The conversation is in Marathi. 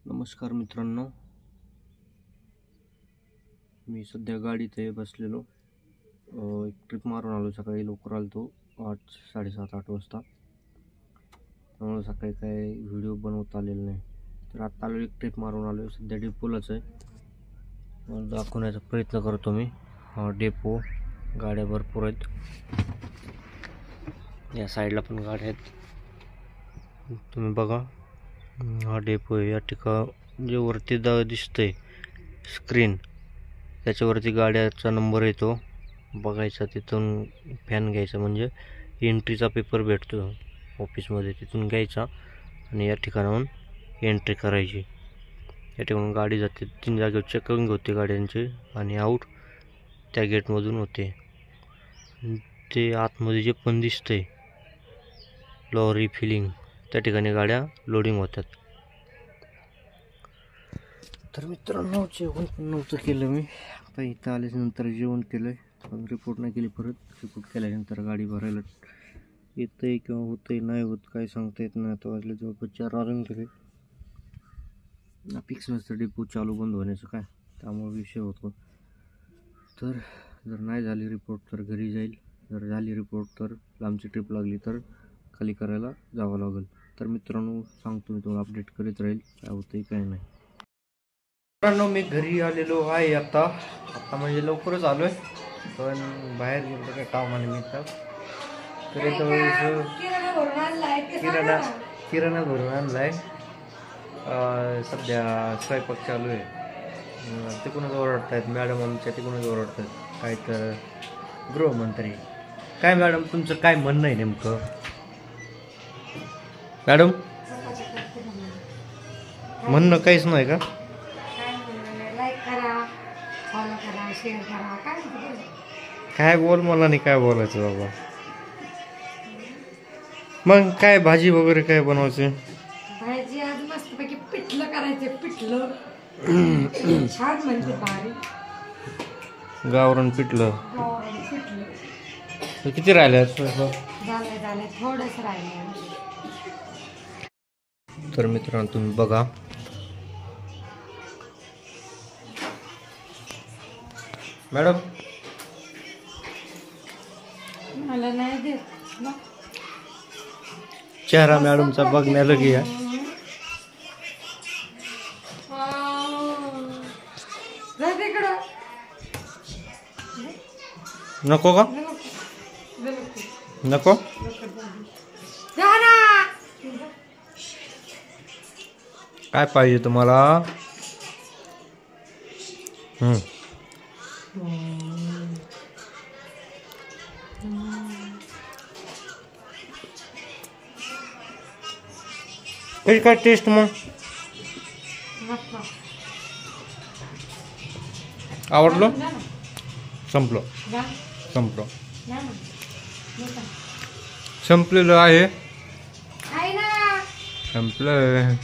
नमस्कार मित्रांनो, मी सध्या गाडीत आहे बसलेलो. एक ट्रिप मारून आलो. सकाळी लवकर आलो तो 7:30-8 वाजता. त्यामुळे सकाळी काय व्हिडिओ बनवता आलेला नाही. तर आत्ता आलो, एक ट्रिप मारून आलो. सध्या डेपोलाच आहे. मला दाखवण्याचा प्रयत्न करतो मी. हा डेपो, गाड्या भरपूर आहेत. या साईडला पण गाड्या आहेत, तुम्ही बघा. हा डेपो आहे. या ठिकाणी जे वरती दिसतंय स्क्रीन, त्याच्यावरती गाड्याचा नंबर येतो, बघायचा. तिथून फॅन घ्यायचा, म्हणजे एंट्रीचा पेपर भेटतो ऑफिसमध्ये, तिथून घ्यायचा आणि या ठिकाणाहून एंट्री करायची. या ठिकाणून गाडी जाते. 3 जागेवर चेकिंग होते गाड्यांचे आणि आऊट त्या गेटमधून होते. ते आतमध्ये जे पण दिसतंय लॉरी फिलिंग, त्या ठिकाणी गाड्या लोडिंग होतात. तर मित्रांनो, जेवण पण नव्हतं केलं मी. आता इथं आल्याच्यानंतर जेवण केलं आहे. पण रिपोर्ट नाही केली. परत रिपोर्ट केल्यानंतर गाडी भरायला येतंय किंवा होतंय, नाही होत काय सांगता येत नाही. आता वाजले जवळपास 4 वाजून गेले. फिक्स नसतं डिपो चालू बंद होण्याचं काय, त्यामुळे विषय होतो. तर जर नाही झाली रिपोर्ट तर घरी जाईल, जर झाली रिपोर्ट तर लांबची ट्रिप लागली तर खाली करायला जावं लागेल. तर मित्रांनो, सांगतो मी तुम्हाला, अपडेट करीत राहील काय होतंय काय नाही. मित्रांनो, मी घरी आलेलो आहे आता म्हणजे लवकरच आलोय, पण बाहेर गेलो काय कामानिमित्त. तर इथं किराणा भरून आणलाय. सध्या स्वयंपाक चालू आहे. तिकडूनच ओरडतायत मॅडम आमच्या, तिकडूनच ओरडतात काय तर गृहमंत्री. काय मॅडम, तुमचं काय म्हणणं आहे नेमकं? मॅडम, म्हणणं काहीच नाही का? काय बोल, मला नाही काय बोलायचं बाबा. मग काय भाजी वगैरे काय बनवायचे? भाजी आज मस्तपैकी पिठलं करायचं. पिठलं छान म्हणजे भारी. गावरान पिठलं. पिठलं किती राहिले? झालंय थोडंच राहिलं. तर मित्रांनो, तुम्ही बघा. मॅडम, मला नाही देत ना. चेहरा मॅडमचा बघण्याला घ्या. नको का? नको. काय पाहिजे तुम्हाला? कशी काय टेस्ट मग? आवडलं? संपलं संपलेलं आहे. संपलं.